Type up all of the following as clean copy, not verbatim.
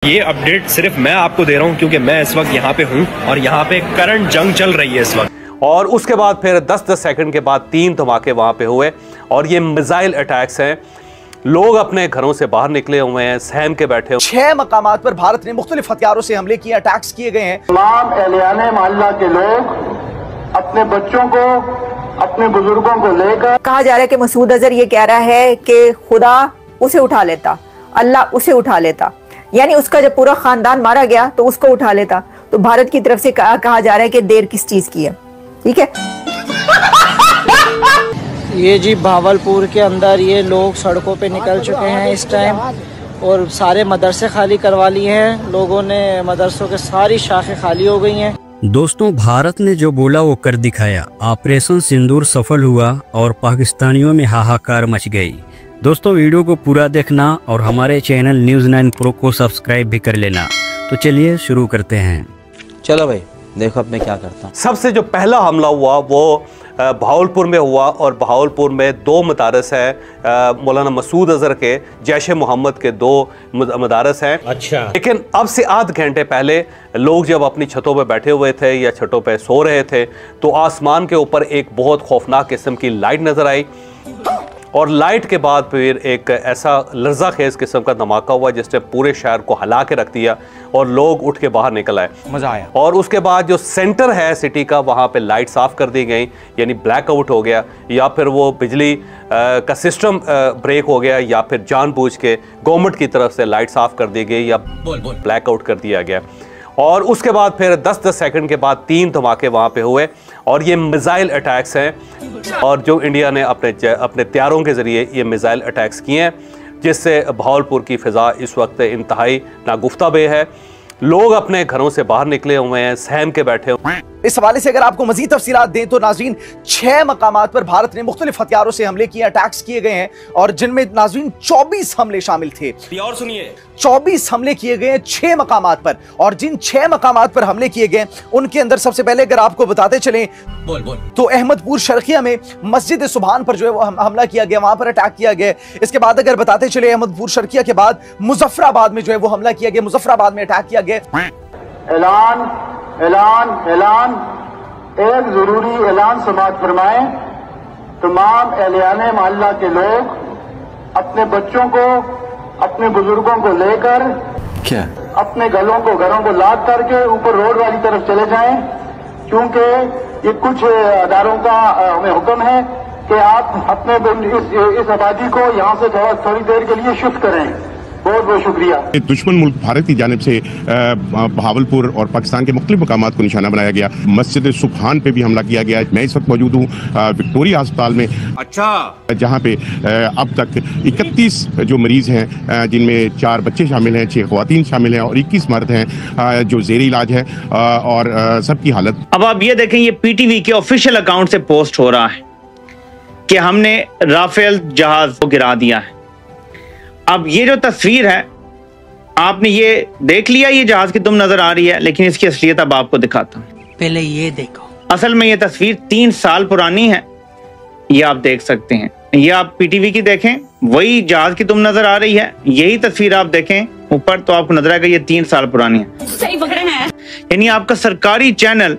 ये अपडेट सिर्फ मैं आपको दे रहा हूं क्योंकि मैं इस वक्त यहाँ पे हूँ और यहाँ पे करंट जंग चल रही है इस वक्त। और उसके बाद फिर 10-10 सेकंड के बाद 3 धमाके वहाँ पे हुए और ये मिसाइल अटैक्स हैं। लोग अपने घरों से बाहर निकले हुए हैं, सहम के बैठे हुए। 6 मकामात पर भारत ने मुख्तलिफ हथियारों से हमले किए, अटैक्स किए गए हैं। तमाम एहलियाने मोहल्ला के लोग अपने बच्चों को, अपने बुजुर्गों को लेकर, कहा जा रहा है कि मसूद अजहर ये कह रहा है कि खुदा उसे उठा लेता, अल्लाह उसे उठा लेता, यानी उसका जब पूरा खानदान मारा गया तो उसको उठा लेता। तो भारत की तरफ से कहा जा रहा है कि देर किस चीज की है। ठीक है, ये जी भावलपुर के अंदर ये लोग सड़कों पे निकल चुके हैं इस टाइम और सारे मदरसे खाली करवा लिए हैं लोगों ने। मदरसों के सारी शाखें खाली हो गई हैं। दोस्तों, भारत ने जो बोला वो कर दिखाया। ऑपरेशन सिंदूर सफल हुआ और पाकिस्तानियों में हाहाकार मच गई। दोस्तों, वीडियो को पूरा देखना और हमारे चैनल न्यूज़ 9 प्रो को सब्सक्राइब भी कर लेना। तो चलिए शुरू करते हैं। चलो भाई, देखो अब मैं क्या करता हूँ। सबसे जो पहला हमला हुआ वो भावलपुर में हुआ और भावलपुर में 2 मदारस हैं। मौलाना मसूद अजहर के, जैश मोहम्मद के 2 मदारस हैं। अच्छा, लेकिन अब से आध घंटे पहले लोग जब अपनी छतों पे बैठे हुए थे या छतों पे सो रहे थे तो आसमान के ऊपर एक बहुत खौफनाक किस्म की लाइट नजर आई और लाइट के बाद फिर एक ऐसा लर्जा खेज किस्म का धमाका हुआ जिसने पूरे शहर को हिला के रख दिया और लोग उठ के बाहर निकल आए। मज़ा आया। और उसके बाद जो सेंटर है सिटी का, वहाँ पे लाइट साफ़ कर दी गई, यानी ब्लैकआउट हो गया, या फिर वो बिजली का सिस्टम ब्रेक हो गया, या फिर जानबूझ के गवर्नमेंट की तरफ से लाइट साफ़ कर दी गई या ब्लैकआउट कर दिया गया। और उसके बाद फिर 10-10 सेकंड के बाद 3 धमाके वहाँ पे हुए और ये मिसाइल अटैक्स हैं। और जो इंडिया ने अपने त्यारों के ज़रिए ये मिसाइल अटैक्स किए हैं, जिससे भावलपुर की फ़िज़ा इस वक्त इंतहाई नागुफ्ताबे है। लोग अपने घरों से बाहर निकले हुए हैं, सहम के बैठे हुए हैं। इस हवाले से अगर आपको मजीद तफसीलात दें तो नाज़रीन, 6 मकामात पर भारत ने मुख्तलिफ हथियारों से हमले किए, अटैक्स किए गए हैं और जिनमें नाज़रीन 24 हमले शामिल थे। और सुनिए, 24 हमले किए गए हैं 6 मकामात पर। और जिन 6 मकामात पर हमले किए गए उनके अंदर सबसे पहले अगर आपको बताते चलें तो अहमदपुर शर्किया में मस्जिद सुभान पर जो है वो हमला किया गया, वहां पर अटैक किया गया। इसके बाद अगर बताते चले अहमदपुर शर्किया के बाद मुजफ्फराबाद में जो है वो हमला किया गया, मुजफ्फराबाद में अटैक किया गया। ऐलान ऐलान ऐलान एक जरूरी ऐलान समाअत फरमाएं। तमाम एहलियाने मोहल्ला के लोग अपने बच्चों को, अपने बुजुर्गों को लेकर क्या अपने घरों को लाद करके ऊपर रोड वाली तरफ चले जाएं, क्योंकि ये कुछ अदारों का हमें हुक्म है कि आप अपने इस आबादी को यहाँ से थोड़ी देर के लिए शिफ्ट करें। बहुत बहुत शुक्रिया। दुश्मन मुल्क भारत की जानिब से भावलपुर और पाकिस्तान के मुख्तलिफ मकामात को निशाना बनाया गया। मस्जिद सुभान पे भी हमला किया गया। मैं इस वक्त मौजूद हूँ विक्टोरिया अस्पताल में। अच्छा, जहाँ पे अब तक 31 जो मरीज हैं, जिनमें 4 बच्चे शामिल हैं, 6 ख़वातीन शामिल हैं और 21 मर्द हैं जो ज़ेरे इलाज है और सबकी हालत। अब आप ये देखें, ये PTV के ऑफिशियल अकाउंट से पोस्ट हो रहा है कि हमने राफेल जहाज को गिरा दिया है। अब ये जो तस्वीर है, आपने ये देख लिया, ये जहाज की तुम नजर आ रही है, लेकिन इसकी असलियत अब आपको दिखाता हूं। पहले ये देखो, असल में ये तस्वीर 3 साल पुरानी है। ये आप देख सकते हैं, ये आप PTV की देखें, वही जहाज की तुम नजर आ रही है। यही तस्वीर आप देखें ऊपर तो आपको नजर आएगा ये 3 साल पुरानी है। सही पकड़े हैं। यानी आपका सरकारी चैनल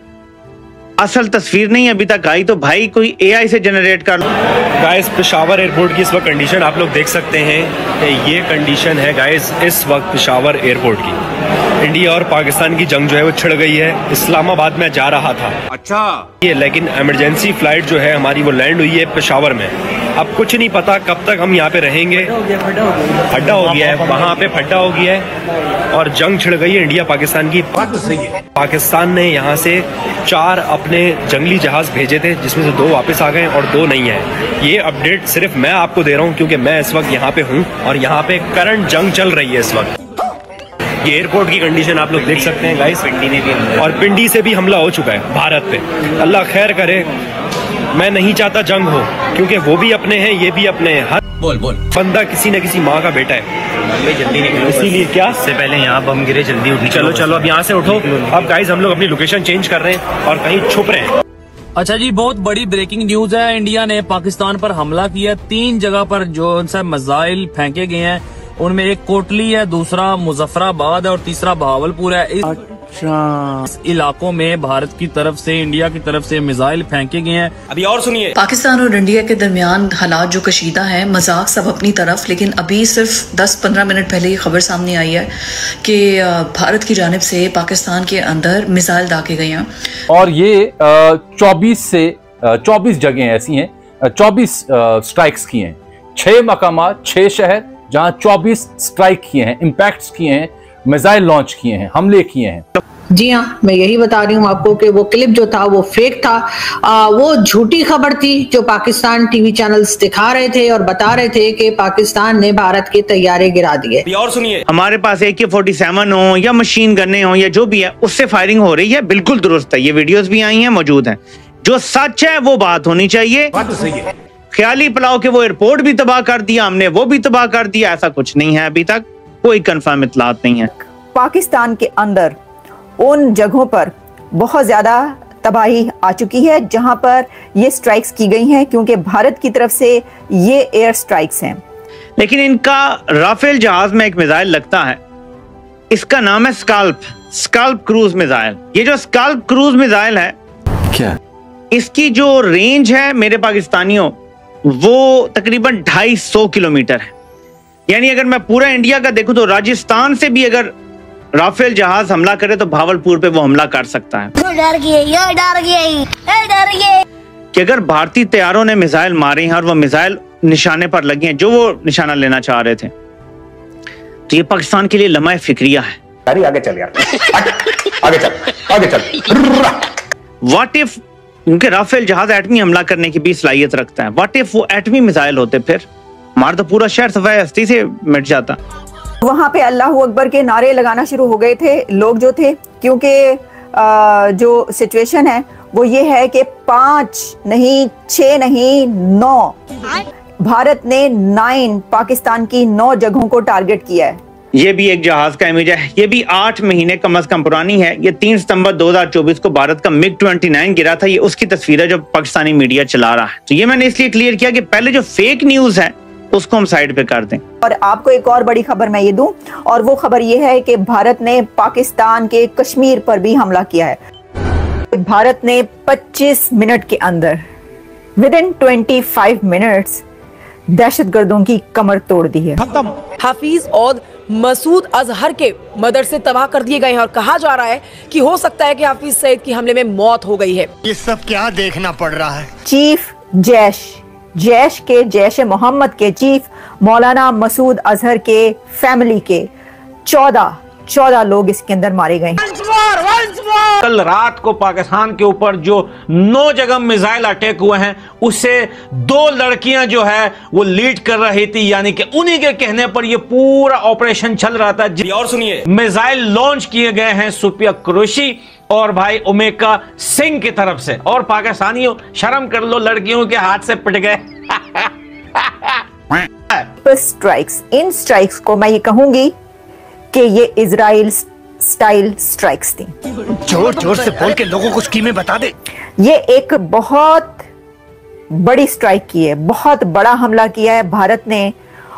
असल तस्वीर नहीं अभी तक आई, तो भाई कोई AI से जनरेट कर लो। गाइस, पेशावर एयरपोर्ट की इस वक्त कंडीशन आप लोग देख सकते हैं कि ये कंडीशन है गाइस इस वक्त पेशावर एयरपोर्ट की। इंडिया और पाकिस्तान की जंग जो है वो छिड़ गई है। इस्लामाबाद में जा रहा था, अच्छा ये, लेकिन इमरजेंसी फ्लाइट जो है हमारी वो लैंड हुई है पेशावर में। अब कुछ नहीं पता कब तक हम यहाँ पे रहेंगे। फड्डा हो गया है, वहाँ पे फड्डा हो गया है और जंग छिड़ गई है इंडिया पाकिस्तान की। पाकिस्तान ने यहाँ से 4 अपने जंगली जहाज भेजे थे, जिसमें से 2 वापस आ गए और 2 नहीं है। ये अपडेट सिर्फ मैं आपको दे रहा हूँ क्योंकि मैं इस वक्त यहाँ पे हूँ और यहाँ पे करंट जंग चल रही है इस वक्त। ये एयरपोर्ट की कंडीशन आप लोग देख सकते हैं गाइस। पिंडी ने भी, और पिंडी से भी हमला हो चुका है भारत पे। अल्लाह खैर करे, मैं नहीं चाहता जंग हो क्योंकि वो भी अपने हैं, ये भी अपने हैं। हर बंदा किसी न किसी माँ का बेटा है। जल्दी निकलो, इसीलिए क्या इससे पहले यहाँ बम गिरे, जल्दी उठ। चलो अब यहाँ से उठो। अब गाइस हम लोग अपनी लोकेशन चेंज कर रहे हैं और कहीं छुप रहे हैं। अच्छा जी, बहुत बड़ी ब्रेकिंग न्यूज है। इंडिया ने पाकिस्तान पर हमला किया। 3 जगह पर जो उनसे मिसाइल फेंके गए हैं उनमें एक कोटली है, दूसरा मुजफ्फराबाद है और तीसरा बहावलपुर है। इस इलाकों में भारत की तरफ से, इंडिया की तरफ से मिसाइल फेंके गए हैं। अभी और सुनिए, पाकिस्तान और इंडिया के दरमियान हालात जो कशीदा हैं, मजाक सब अपनी तरफ, लेकिन अभी सिर्फ 10-15 मिनट पहले ये खबर सामने आई है कि भारत की जानिब से पाकिस्तान के अंदर मिसाइल दागे गए हैं। और ये 24 जगह ऐसी हैं, 24 स्ट्राइक्स किए हैं, 6 मकामात, 6 शहर, जहां 24 स्ट्राइक किए हैं, इम्पैक्ट्स किए हैं, मिसाइल लॉन्च किए हैं, हमले किए हैं। जी हाँ, मैं यही बता रही हूँ आपको कि वो क्लिप जो था वो फेक था, वो झूठी खबर थी जो पाकिस्तान टीवी चैनल्स दिखा रहे थे और बता रहे थे कि पाकिस्तान ने भारत के तैयारे गिरा दिए। और सुनिए, हमारे पास AK-47 हो या मशीन गन्ने हो या जो भी है, उससे फायरिंग हो रही है, बिल्कुल दुरुस्त है, ये वीडियोस भी आई हैं, मौजूद हैं। जो सच है वो बात होनी चाहिए। बात तो सही है। ख्याली पुलाव के वो एयरपोर्ट भी तबाह कर दिया हमने, वो भी तबाह कर दिया, ऐसा कुछ नहीं है, अभी तक कोई कंफर्म इत्तलात नहीं है। पाकिस्तान के अंदर उन जगहों पर बहुत ज्यादा तबाही आ चुकी है जहां पर ये स्ट्राइक्स की गई हैं, क्योंकि भारत की तरफ से ये एयर स्ट्राइक्स हैं। लेकिन इनका राफेल जहाज में एक मिसाइल लगता है, इसका नाम है स्कल्प क्रूज मिसाइल। ये जो स्कल्प क्रूज मिसाइल है, क्या इसकी जो रेंज है मेरे पाकिस्तानियों, वो तकरीबन 250 किलोमीटर है। यानी अगर मैं पूरा इंडिया का देखूं तो राजस्थान से भी अगर राफेल जहाज हमला करे तो भावलपुर पे वो हमला कर सकता है। डर गई कि अगर भारतीय तैयारों ने मिसाइल मारे हैं और वो मिसाइल निशाने पर लगी हैं जो वो निशाना लेना चाह रहे थे, तो ये पाकिस्तान के लिए लम्हा फिक्रिया है। अरे आगे चल यार, आगे चल। व्हाट इफ, क्योंकि राफेल जहाज एटमी हमला करने की भी सलाहियत रखता है, व्हाट इफ वो एटमी मिसाइल होते, फिर हमारा तो पूरा शहर सफाई हस्ती से मिट जाता। वहां पे अल्लाह अकबर के नारे लगाना शुरू हो गए थे लोग जो थे, क्योंकि जो सिचुएशन है वो ये है कि 5 नहीं, 6 नहीं, 9 भारत ने 9 पाकिस्तान की 9 जगहों को टारगेट किया है। ये भी एक जहाज का इमेज है, ये भी 8 महीने कम से कम पुरानी है। ये 3 सितंबर 2024 को भारत का MiG-29 गिरा था, ये उसकी तस्वीर है जो पाकिस्तानी मीडिया चला रहा है। तो ये मैंने इसलिए क्लियर किया कि पहले जो फेक न्यूज है उसको हम साइड पे कर दें। और आपको एक और बड़ी खबर मैं ये दूं, और वो खबर ये है कि भारत ने पाकिस्तान के कश्मीर पर भी हमला किया है। भारत ने 25 मिनट के अंदर, विदिन 25 मिनट्स, दहशतगर्दों की कमर तोड़ दी है। हाफिज और मसूद अजहर के मदरसे तबाह कर दिए गए हैं और कहा जा रहा है कि हो सकता है कि हाफिज सईद की हमले में मौत हो गई है। ये सब क्या देखना पड़ रहा है। चीफ जैश मोहम्मद के चीफ मौलाना मसूद अजहर के फैमिली के 14 लोग इसके अंदर मारे गए। कल रात को पाकिस्तान के ऊपर जो 9 जगह मिसाइल अटैक हुए हैं, उससे 2 लड़कियां जो है वो लीड कर रही थी, यानी कि उन्हीं के कहने पर ये पूरा ऑपरेशन चल रहा था। और सुनिए, मिसाइल लॉन्च किए गए हैं सुफिया कुरैशी और भाई उमेका सिंह की तरफ से। और पाकिस्तानियों शर्म कर लो, लड़कियों के हाथ से पिट गए। इन स्ट्राइक्स को मैं ये कहूंगी कि ये इजराइल स्टाइल स्ट्राइक्स थी। जोर से बोल के लोगों को स्कीमें बता दे। ये एक बहुत बड़ी स्ट्राइक की है, बहुत बड़ा हमला किया है भारत ने,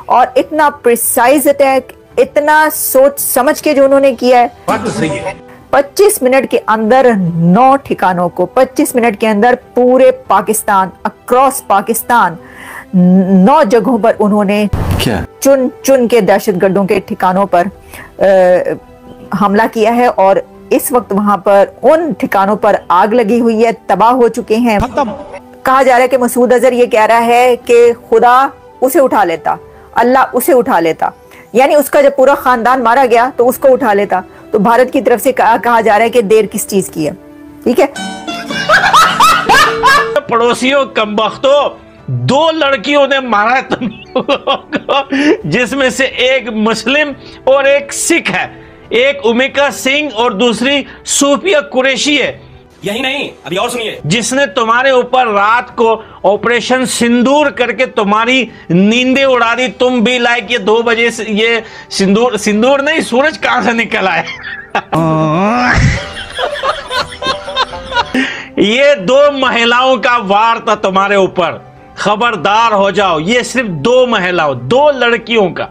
और इतना प्रिसाइज अटैक, इतना सोच समझ के जो उन्होंने किया है। बात तो सही है। 25 मिनट के अंदर 9 ठिकानों को, 25 मिनट के अंदर पूरे पाकिस्तान, अक्रॉस पाकिस्तान 9 जगहों पर उन्होंने चुन के दहशतगर्दों के ठिकानों पर हमला किया है। और इस वक्त वहां पर उन ठिकानों पर आग लगी हुई है, तबाह हो चुके हैं। कहा जा रहा है कि मसूद अजहर ये कह रहा है कि खुदा उसे उठा लेता, अल्लाह उसे उठा लेता, यानी उसका जब पूरा खानदान मारा गया तो उसको उठा लेता। तो भारत की तरफ से कहा जा रहा है कि देर किस चीज की है। ठीक है, पड़ोसियों कमबख्तों, 2 लड़कियों ने मारा तुम जिसमें से एक मुस्लिम और एक सिख है, एक उमेका सिंह और दूसरी सूफिया कुरैशी है। यही नहीं, अभी और सुनिए, जिसने तुम्हारे ऊपर रात को ऑपरेशन सिंदूर करके तुम्हारी नींदें उड़ा दी। तुम भी लाइक ये 2 बजे से ये सिंदूर नहीं, सूरज कहां से निकल आए। ये 2 महिलाओं का वार था तुम्हारे ऊपर, खबरदार हो जाओ। ये सिर्फ 2 महिलाओं, 2 लड़कियों का।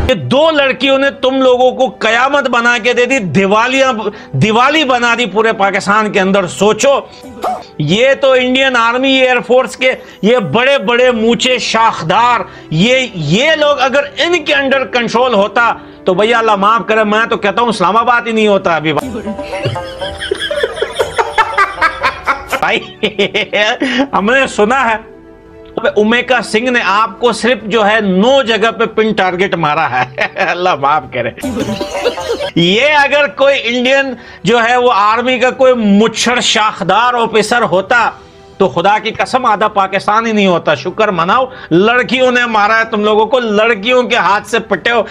ये 2 लड़कियों ने तुम लोगों को कयामत बना के दे दी, दिवाली बना दी पूरे पाकिस्तान के अंदर। सोचो, ये तो इंडियन आर्मी, एयरफोर्स के ये बड़े बड़े मूचे शाखदार, ये लोग अगर इनके अंडर कंट्रोल होता तो भैया अल्लाह माफ करे, मैं तो कहता हूं इस्लामाबाद ही नहीं होता अभी भाई। हमने सुना है उमेका सिंह ने आपको सिर्फ जो है 9 जगह पे पिन टारगेट मारा है अल्लाह माफ करे। ये अगर कोई इंडियन जो है वो आर्मी का कोई मुच्छर शाखदार ऑफिसर होता तो खुदा की कसम आधा पाकिस्तान ही नहीं होता। शुक्र मनाओ लड़कियों ने मारा है तुम लोगों को, लड़कियों के हाथ से पिटे हो।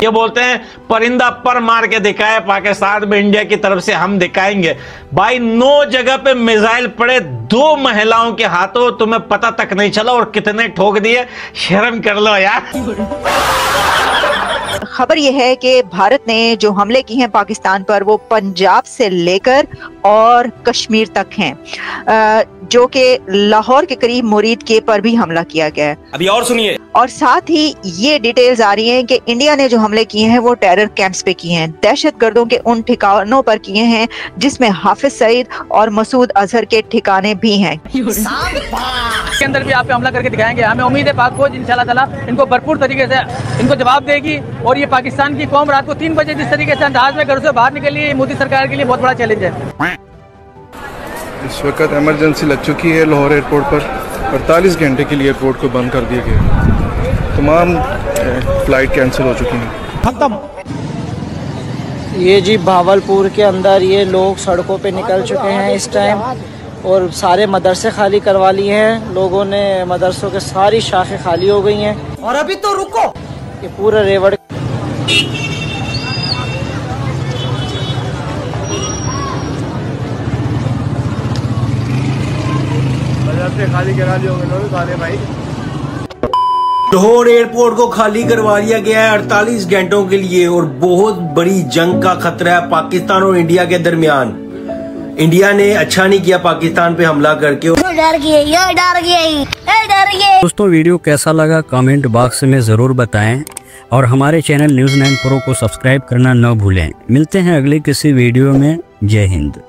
ये बोलते हैं परिंदा पर मार के दिखाए, पाकिस्तान में इंडिया की तरफ से हम दिखाएंगे। भाई 9 जगह पे मिसाइल पड़े 2 महिलाओं के हाथों, तुम्हें पता तक नहीं चला और कितने ठोक दिए। शर्म कर लो यार। खबर यह है कि भारत ने जो हमले किए हैं पाकिस्तान पर वो पंजाब से लेकर और कश्मीर तक हैं, जो कि लाहौर के करीब मुरीद के पर भी हमला किया गया है। अभी और सुनिए। और साथ ही ये डिटेल्स आ रही हैं कि इंडिया ने जो हमले किए हैं वो टेरर कैंप्स पे किए हैं, दहशतगर्दों के उन ठिकानों पर किए हैं जिसमें हाफिज सईद और मसूद अजहर के ठिकाने भी हैं। के अंदर भी आप पे हमला करके दिखाएंगे। हमें उम्मीद है पाक फौज इंशाल्लाह ताला इनको भरपूर तरीके से इनको जवाब देगी। और ये पाकिस्तान की कौम रात को 3 बजे जिस तरीके से अंदाज में घर से बाहर निकली, मोदी सरकार के लिए बहुत बड़ा चैलेंज है। इस वक्त इमरजेंसी लग चुकी है लाहौर एयरपोर्ट पर। 48 घंटे के लिए एयरपोर्ट को बंद कर दिया गया, तमाम फ्लाइट कैंसिल हो चुकी हैं। खत्म। ये जी भावलपुर के अंदर ये लोग सड़कों पे निकल चुके हैं इस टाइम, और सारे मदरसे खाली करवा लिए हैं लोगों ने। मदरसों के सारी शाखें खाली हो गई हैं। और अभी तो रुको, ये पूरा रेवड़ खाली करा दिए होंगे सारे भाई। लाहौर एयरपोर्ट को खाली करवा दिया गया है 48 घंटों के लिए, और बहुत बड़ी जंग का खतरा है पाकिस्तान और इंडिया के दरमियान। इंडिया ने अच्छा नहीं किया पाकिस्तान पे हमला करके। डर गए। दोस्तों वीडियो कैसा लगा कमेंट बॉक्स में जरूर बताएं, और हमारे चैनल न्यूज़ 9 प्रो को सब्सक्राइब करना न भूलें। मिलते हैं अगले किसी वीडियो में। जय हिंद।